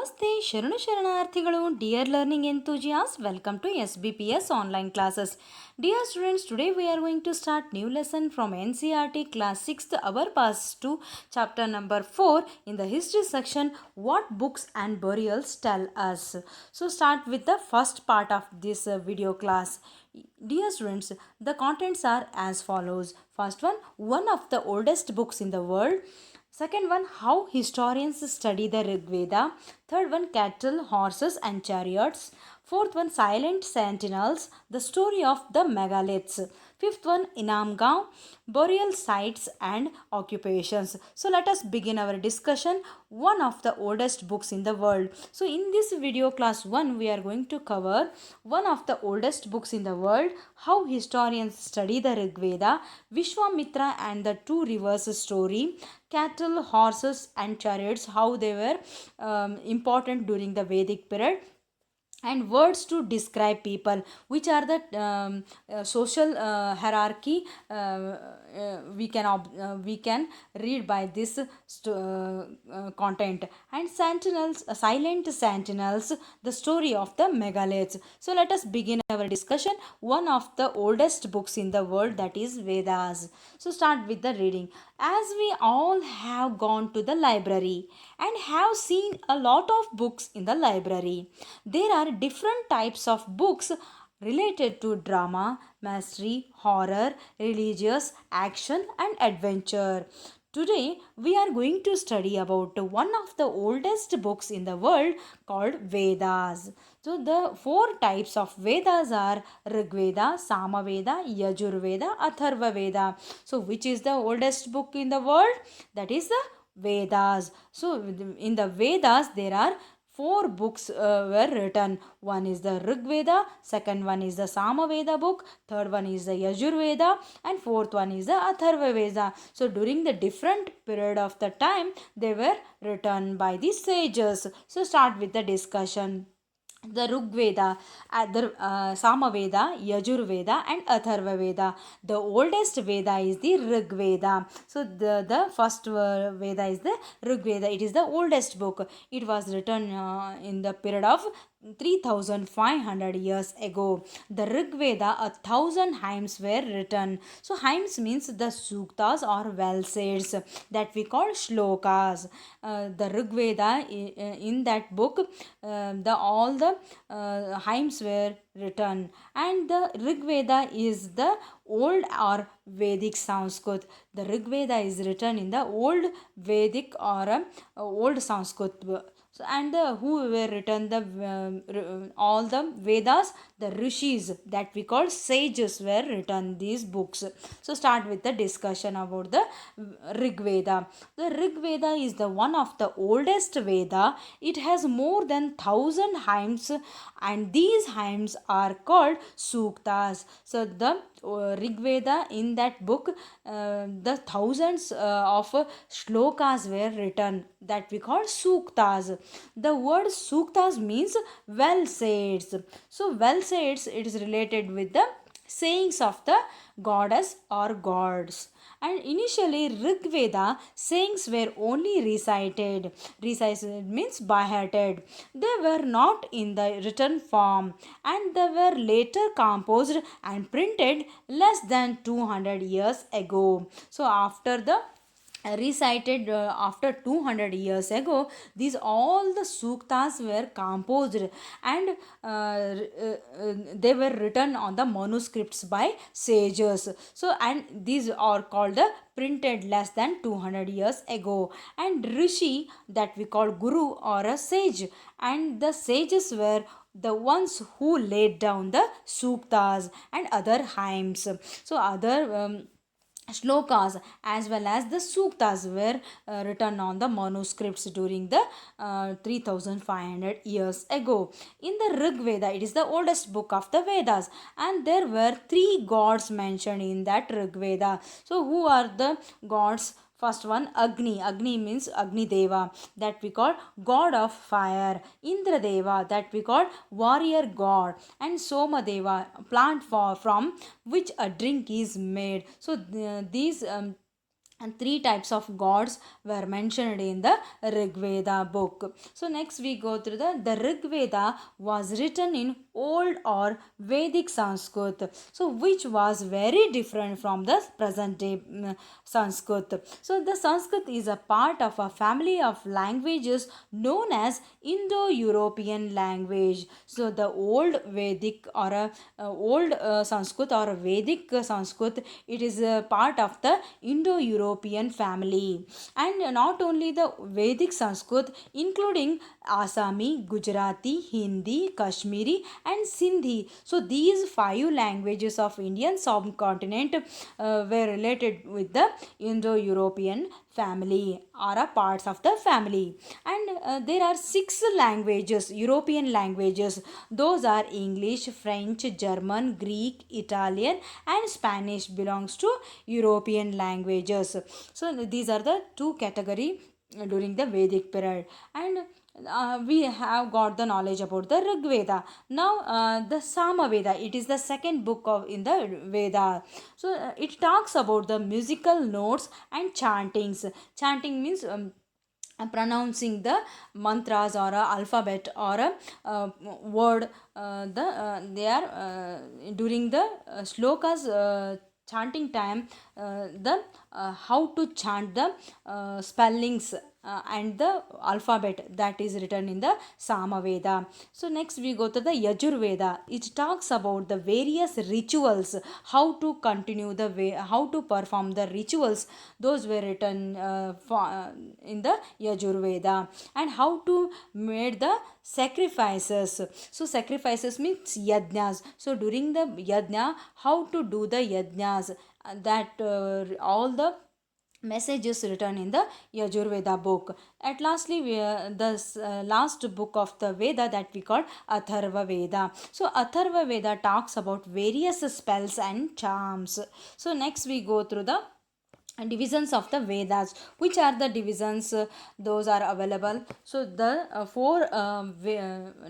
ನಮಸ್ತೆ ಶರಣು ಶರಣಾರ್ಥಿಗಳು dear learning enthusiasts, welcome to SBPS online classes. Dear students, today we are going to start new lesson from NCERT class 6th our pass to chapter number 4 in the history section, what books and burials tell us. So start with the first part of this video class. Dear students, the contents are as follows. First one of the oldest books in the world. Second one, how historians study the Rig Veda. Third one, cattle, horses and chariots. Fourth one, silent sentinels, the story of the megaliths. Fifth one, Inamgaon, burial sites and occupations. So let us begin our discussion. One of the oldest books in the world. So in this video class 1, we are going to cover one of the oldest books in the world, how historians study the Rig Veda, Vishwamitra and the two rivers story, cattle, horses and chariots, how they were important during the Vedic period, and words to describe people, which are the social hierarchy we can read by this content, and sentinels, silent sentinels, the story of the megaliths. So let us begin our discussion. One of the oldest books in the world, that is Vedas. So start with the reading. As we all have gone to the library and have seen a lot of books in the library, there are different types of books related to drama, mystery, horror, religious, action and adventure. Today we are going to study about one of the oldest books in the world called Vedas. So the four types of Vedas are Rig Veda, Samaveda, Yajurveda, Atharva Veda. So which is the oldest book in the world? That is the Vedas. So in the Vedas there are four books were written. One is the Rig Veda, second one is the Samaveda book, third one is the Yajurveda, and fourth one is the Atharva Veda. So during the different period of the time, they were written by the sages. So start with the discussion. The Rig Veda, Samaveda, Yajurveda and Atharva Veda. The oldest Veda is the Rig Veda. So the first Veda is the Rig Veda. It is the oldest book. It was written in the period of 3500 years ago. The Rig Veda, 1000 hymns were written. So hymns means the suktas or well saids that we call shlokas. The Rig Veda, in that book, all the hymns were written, and the Rig Veda is the old or Vedic Sanskrit. The Rig Veda is written in the old Vedic or old Sanskrit. So, and who were written all the Vedas? The rishis, that we call sages, were written these books. So start with the discussion about the Rig Veda. The Rig Veda is the one of the oldest Veda. It has more than 1000 hymns, and these hymns are called suktas. So the Rig Veda, in that book, the thousands of shlokas were written, that we call suktas. The word suktas means well saids. So well saids, it is related with the sayings of the goddess or gods. And initially Rig Veda sayings were only recited. Recited means by hearted. They were not in the written form, and they were later composed and printed less than 200 years ago. So after the recited after 200 years ago, these all the suktas were composed, and they were written on the manuscripts by sages. So and these are called the printed less than 200 years ago. And rishi, that we call guru or a sage, and the sages were the ones who laid down the suktas and other hymns. So other shlokas as well as the suktas were written on the manuscripts during the 3500 years ago. In the Rig Veda, it is the oldest book of the Vedas, and there were three gods mentioned in that Rig Veda. So who are the gods? First one, Agni. Agni means Agni Deva, that we call god of fire. Indra Deva, that we call warrior god. And Soma Deva, plant from which a drink is made. So these and three types of gods were mentioned in the Rig Veda book. So next we go through the Rig Veda was written in old or Vedic Sanskrit, so which was very different from the present day Sanskrit. So the Sanskrit is a part of a family of languages known as Indo-European language. So the old Vedic or old Sanskrit or Vedic Sanskrit, it is a part of the Indo-European family. And not only the Vedic Sanskrit, including Assami, Gujarati, Hindi, Kashmiri, and Sindhi. So these five languages of Indian subcontinent were related with the Indo-European family or a parts of the family. And there are six languages, European languages. Those are English, French, German, Greek, Italian, and Spanish belongs to European languages. So these are the two category during the Vedic period. And we have got the knowledge about the Rig Veda. Now the Sama Veda, it is the second book of in the Veda. So it talks about the musical notes and chantings. Chanting means pronouncing the mantras or a alphabet or a word. They are during the slokas chanting time, the how to chant the spellings and the alphabet that is written in the Samaveda. So next we go to the Yajurveda. It talks about the various rituals, how to continue the way, how to perform the rituals. Those were written in the Yajurveda, and how to made the sacrifices. So sacrifices means yajnas. So during the yajna, how to do the yajnas, that all the messages written in the Yajurveda book. At lastly, the last book of the Veda that we call Atharva Veda. So Atharva Veda talks about various spells and charms. So next we go through the divisions of the Vedas. Which are the divisions? Those are available. So the four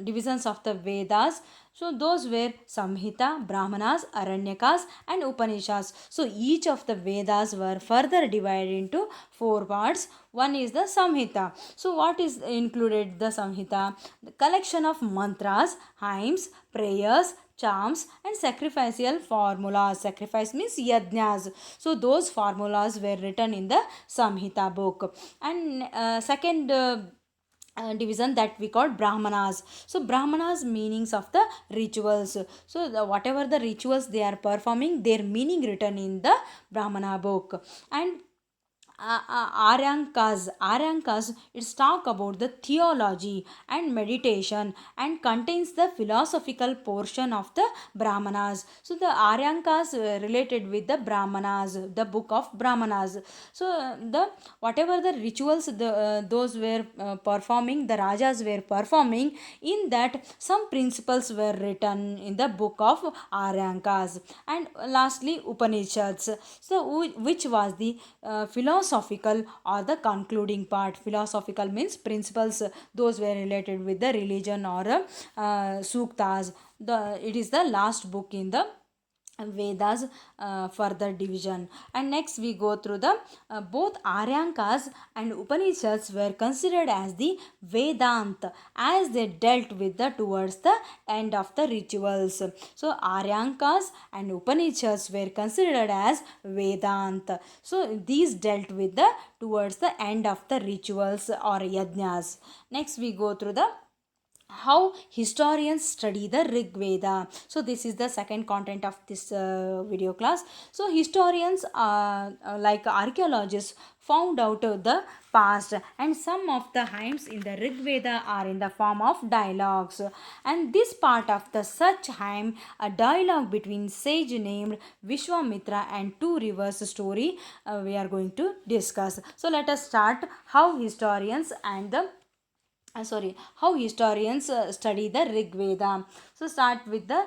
divisions of the Vedas, so those were Samhita, Brahmanas, Aranyakas, and Upanishads. So each of the Vedas were further divided into four parts. One is the Samhita. So what is included the Samhita? The collection of mantras, hymns, prayers, charms, and sacrificial formulas. Sacrifice means yajnas. So those formulas were written in the Samhita book. And second division that we call Brahmanas. So Brahmanas meanings of the rituals. So whatever the rituals they are performing, their meaning written in the Brahmana book. And Aryankas, it's talk about the theology and meditation and contains the philosophical portion of the Brahmanas. So the Aryankas related with the Brahmanas, the book of Brahmanas. So the whatever the rituals those were performing, the Rajas were performing, in that some principles were written in the book of Aryankas. And lastly Upanishads. So which was the philosophical or the concluding part. Philosophical means principles, those were related with the religion or suktas. It is the last book in the Vedas further division. And next we go through the both Aryankas and Upanishads were considered as the Vedanta, as they dealt with the towards the end of the rituals. So Aryankas and Upanishads were considered as Vedanta. So these dealt with the towards the end of the rituals or yajnas. Next we go through the how historians study the Rig Veda. So this is the second content of this video class. So historians like archaeologists found out the past, and some of the hymns in the Rig Veda are in the form of dialogues. And this part of the such hymn, a dialogue between sage named Vishwamitra and two rivers story, we are going to discuss. So let us start how historians and the how historians study the Rig Veda. So start with the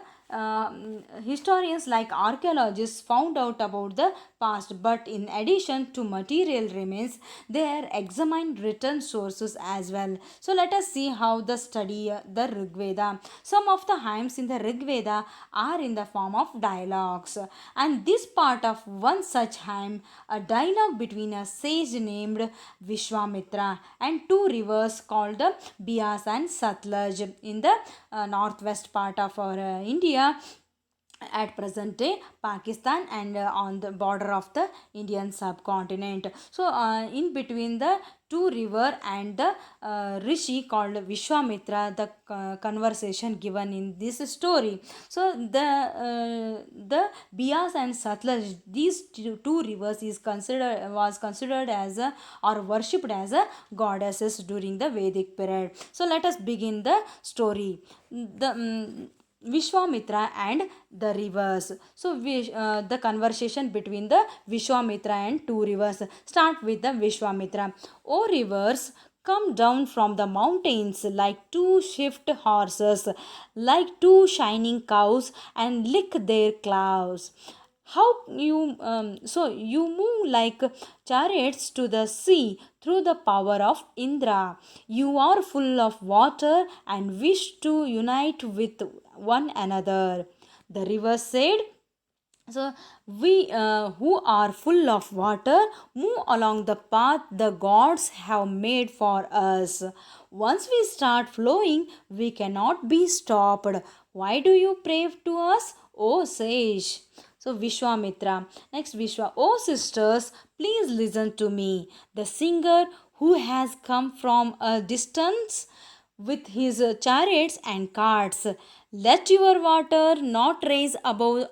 historians like archaeologists found out about the past, but in addition to material remains, they examined written sources as well. So let us see how the study the Rig Veda. Some of the hymns in the Rig Veda are in the form of dialogues, and this part of one such hymn, a dialogue between a sage named Vishwamitra and two rivers called the Bias and Satluj in the northwest part of our India at present day Pakistan, and on the border of the Indian subcontinent. So in between the two river and the rishi called Vishwamitra, the conversation given in this story. So the Bias and Satluj, these two rivers is considered was considered as a, or worshipped as a goddesses during the Vedic period. So let us begin the story. The Vishwamitra and the rivers. So the conversation between the Vishwamitra and two rivers. Start with the Vishwamitra. O rivers, come down from the mountains like two swift horses, like two shining cows, and lick their claws. How you so you move like chariots to the sea through the power of Indra. You are full of water and wish to unite with one another. The river said, so we who are full of water move along the path the gods have made for us. Once we start flowing, we cannot be stopped. Why do you pray to us, O sage? So Vishwamitra. Next Vishwa. Oh sisters, please listen to me. The singer who has come from a distance with his chariots and carts. Let your water not rise above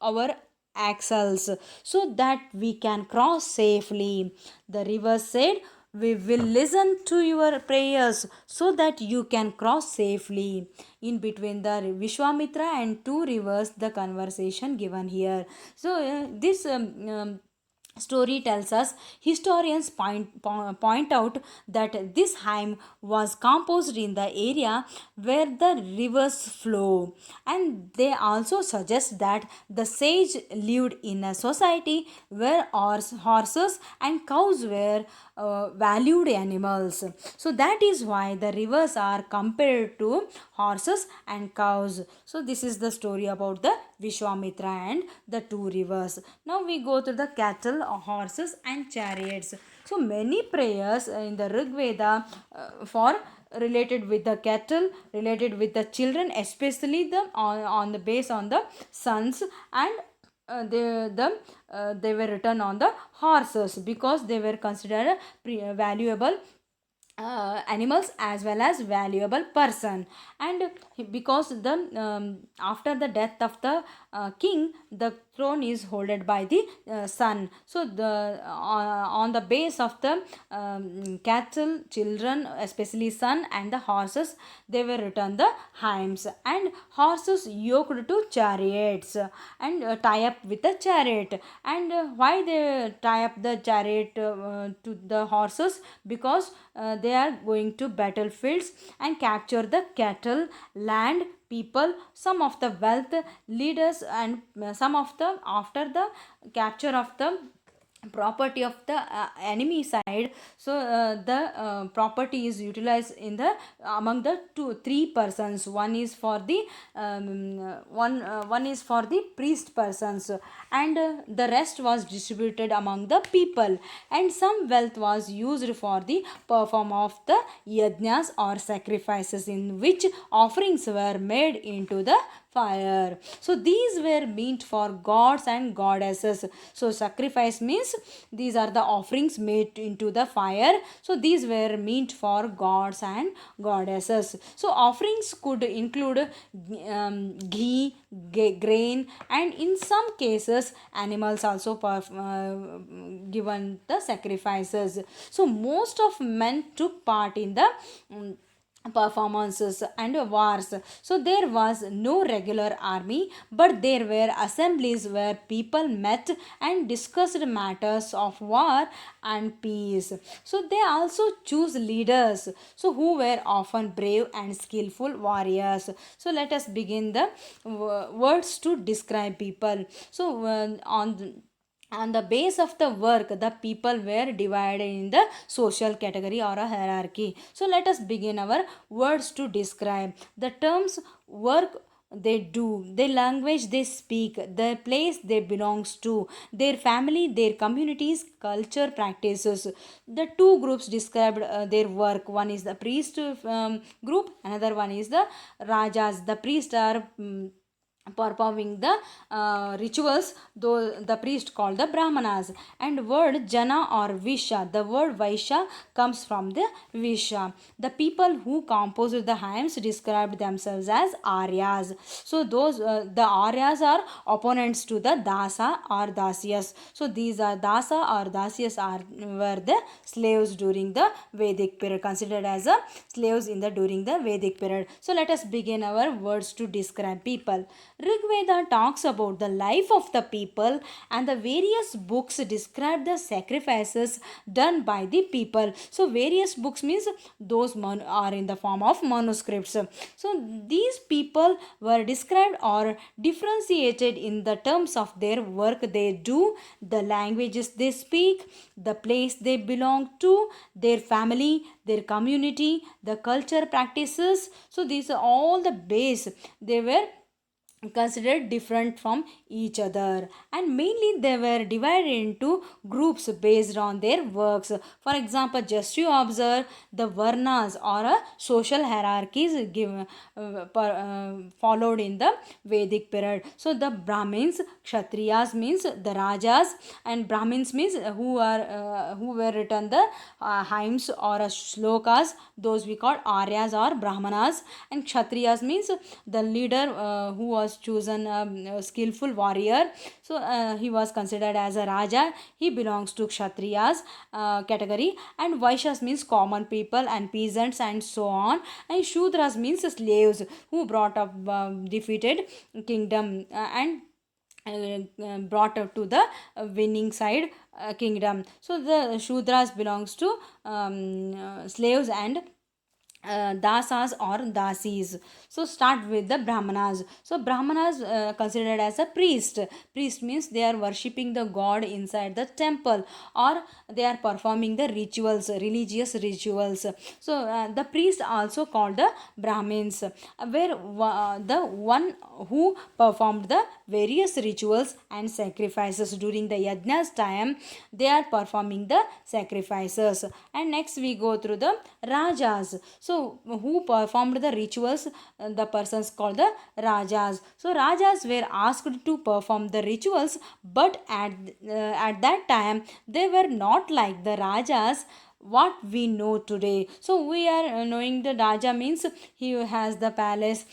our axles so that we can cross safely. The river said, we will listen to your prayers so that you can cross safely. In between the Vishwamitra and two rivers, the conversation given here. So, this story tells us historians point out that this hymn was composed in the area where the rivers flow, and they also suggest that the sage lived in a society where horses and cows were valued animals. So that is why the rivers are compared to horses and cows. So this is the story about the Vishwamitra and the two rivers. Now we go to the cattle, horses and chariots. So many prayers in the Rig Veda for related with the cattle, related with the children, especially the on the base on the sons, and they were written on the horses because they were considered valuable animals as well as valuable person. And because the after the death of the king, the throne is holded by the son. So the on the base of the cattle, children, especially son, and the horses, they were written the hymns. And horses yoked to chariots and tie up with the chariot. And why they tie up the chariot to the horses? Because they are going to battlefields and capture the cattle, land, people, some of the wealth, leaders, and some of the after the capture of the property of the enemy side. So the property is utilized in the among the three persons. One is for the one is for the priest persons, and the rest was distributed among the people, and some wealth was used for the perform of the yajnas or sacrifices, in which offerings were made into the fire. So these were meant for gods and goddesses. So sacrifice means these are the offerings made into the fire. So these were meant for gods and goddesses. So offerings could include ghee, grain, and in some cases animals also given the sacrifices. So most of men took part in the performances and wars. So there was no regular army, but there were assemblies where people met and discussed matters of war and peace. So they also choose leaders, so who were often brave and skillful warriors. So let us begin the words to describe people. So on the base of the work, the people were divided in the social category or a hierarchy. So let us begin our words to describe the terms: work they do, the language they speak, the place they belongs to, their family, their communities, culture, practices. The two groups described their work: one is the priest group, another one is the rajas. The priests are performing the rituals, though the priest called the brahmanas. And word jana or visha, the word vaishya comes from the visha. The people who composed the hymns described themselves as aryas. So those the aryas are opponents to the dasa or dasyas. So these are dasa or dasyas are were the slaves during the Vedic period, considered as a slaves in the during the Vedic period. So let us begin our words to describe people. Rigveda talks about the life of the people, and the various books describe the sacrifices done by the people. So various books means those are in the form of manuscripts. So these people were described or differentiated in the terms of their work they do, the languages they speak, the place they belong to, their family, their community, the culture practices. So these are all the base. They were considered different from each other, and mainly they were divided into groups based on their works. For example, just you observe the varnas or social hierarchies followed in the Vedic period. So the Brahmins, Kshatriyas means the Rajas, and Brahmins means who were written the hymns or shlokas, those we call Aryas or Brahmanas. And Kshatriyas means the leader who was chosen a skillful warrior. So he was considered as a Raja. He belongs to Kshatriyas category. And Vaishyas means common people and peasants and so on. And Shudras means slaves who brought up defeated kingdom and brought up to the winning side kingdom. So the Shudras belongs to slaves and dasas or dasis. So start with the brahmanas. So brahmanas considered as a priest. Priest means they are worshipping the god inside the temple, or they are performing the rituals, religious rituals. So the priest also called the brahmins, where the one who performed the various rituals and sacrifices during the yajna's time. They are performing the sacrifices. And next we go through the rajas. So who performed the rituals, the persons called the rajas. So rajas were asked to perform the rituals, but at that time they were not like the rajas what we know today. So we are knowing the raja means he has the palace,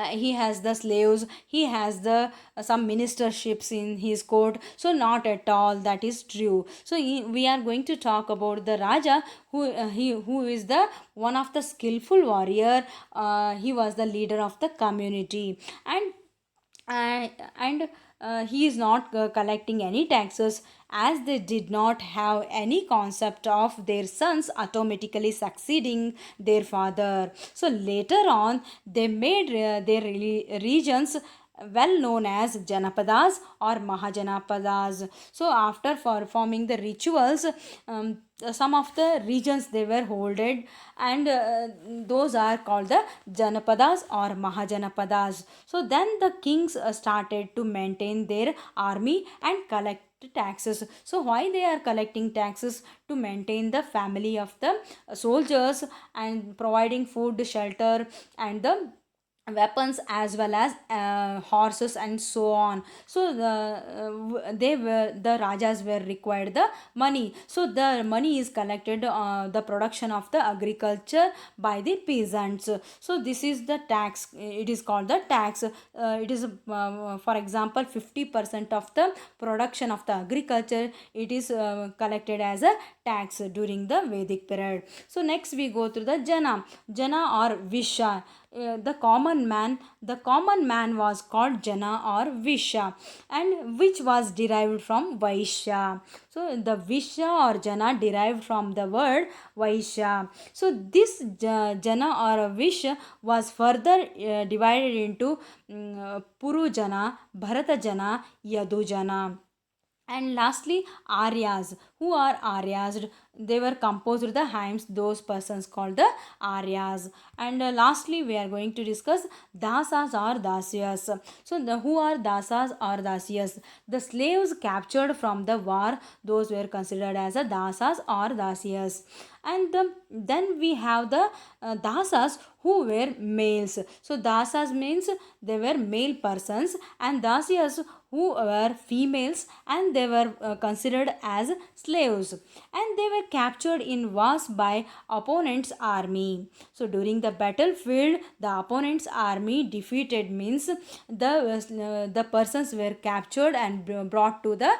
he has the slaves, he has the some ministerships in his court. So not at all that is true. So we are going to talk about the raja who is the one of the skillful warrior. He was the leader of the community, and he is not collecting any taxes, as they did not have any concept of their sons automatically succeeding their father. So later on they made their regions well known as Janapadas or Mahajanapadas. So after performing the rituals, some of the regions they were holded, and those are called the Janapadas or Mahajanapadas. So then the kings started to maintain their army and collect taxes. So why they are collecting taxes? To maintain the family of the soldiers and providing food, shelter, and the weapons as well as horses and so on. So they were, the rajas were required the money, so the money is collected, the production of the agriculture by the peasants. So this is the tax, it is called the tax. It is for example 50% of the production of the agriculture, it is collected as a tax during the Vedic period. So next we go through the jana or visha. The common man was called Jana or Visha, and which was derived from Vaishya. So the Visha or Jana derived from the word Vaishya. So this Jana or Visha was further divided into Puru Jana, Bharata Jana, Yadu Jana. And lastly, Aryas. Who are Aryas? They were composed the hymns, those persons called the Aryas. And lastly, we are going to discuss Dasas or Dasyas. So, who are Dasas or Dasyas? The slaves captured from the war, those were considered as a Dasas or Dasyas. And then we have the Dasas who were males. So, Dasas means they were male persons, and Dasyas who were females, and they were considered as slaves, and they were captured in wars by opponent's army. So during the battlefield, the opponent's army defeated means the persons were captured and brought to the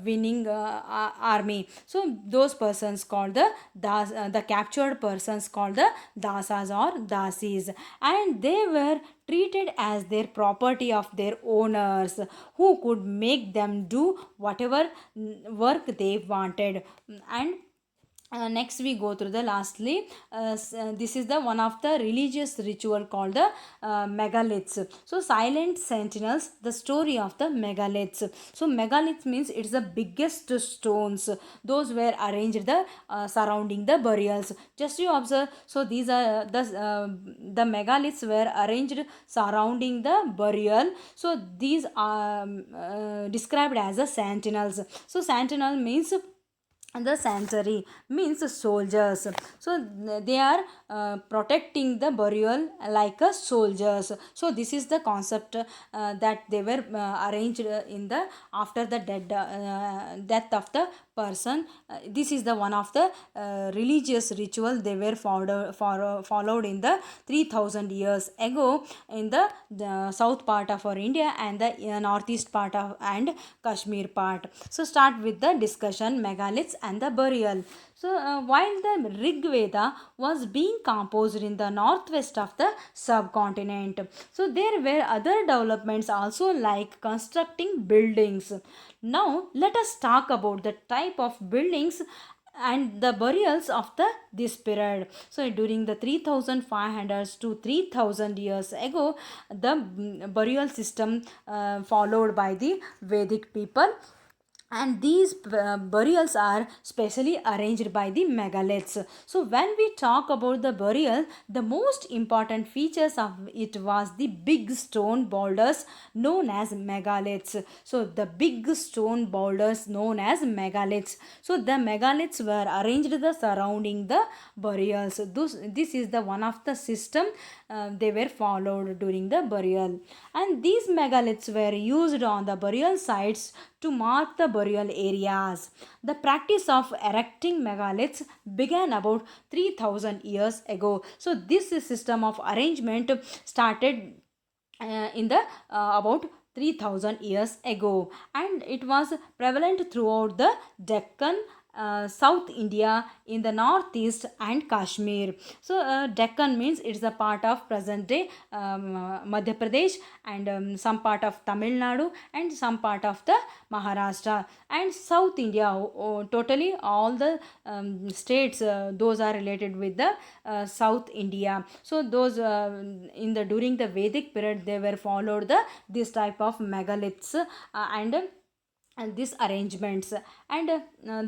winning army. So those persons called the captured persons called the dasas or dasis, and they were treated as their property of their owners, who could make them do whatever work they wanted. And next we go through the lastly, this is the one of the religious ritual called the megaliths. So silent sentinels, the story of the megaliths. So megaliths means it's the biggest stones, those were arranged the surrounding the burials. Just you observe, so these are the megaliths were arranged surrounding the burial. So these are described as the sentinels. So sentinel means the sanctuary, means soldiers. So they are protecting the burial like a soldiers. So this is the concept that they were arranged in the after the death of the person. This is the one of the religious ritual they were followed in the 3000 years ago in the south part of our India and the northeast part of and Kashmir part. So start with the discussion megaliths and the burial. So while the Rig Veda was being composed in the northwest of the subcontinent, so there were other developments also like constructing buildings. Now let us talk about the type of buildings and the burials of the this period. So during the 3500 to 3000 years ago, the burial system followed by the Vedic people, and these burials are specially arranged by the megaliths. So when we talk about the burial, the most important features of it was the big stone boulders known as megaliths. So the big stone boulders known as megaliths. So the megaliths were arranged the surrounding the burials. This is the one of the system they were followed during the burial, and these megaliths were used on the burial sites to mark the burial areas. The practice of erecting megaliths began about 3000 years ago. So this system of arrangement started in the about 3000 years ago, and it was prevalent throughout the Deccan, South India, in the northeast and Kashmir. So Deccan means it's a part of present day Madhya Pradesh, and some part of Tamil Nadu and some part of the Maharashtra, and South India. Totally all the states those are related with the South India. So those in the during the Vedic period they were followed the this type of megaliths and these arrangements. and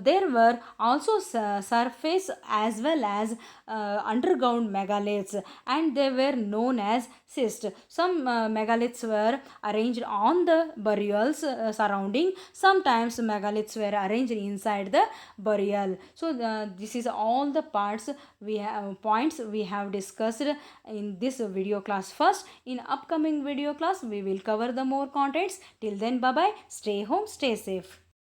there were also surface as well as underground megaliths, and they were known as cysts. Some megaliths were arranged on the burials surrounding. Sometimes megaliths were arranged inside the burial. So this is all the parts we have points we have discussed in this video class. First, in upcoming video class we will cover the more contents. Till then, bye bye, stay home, stay safe.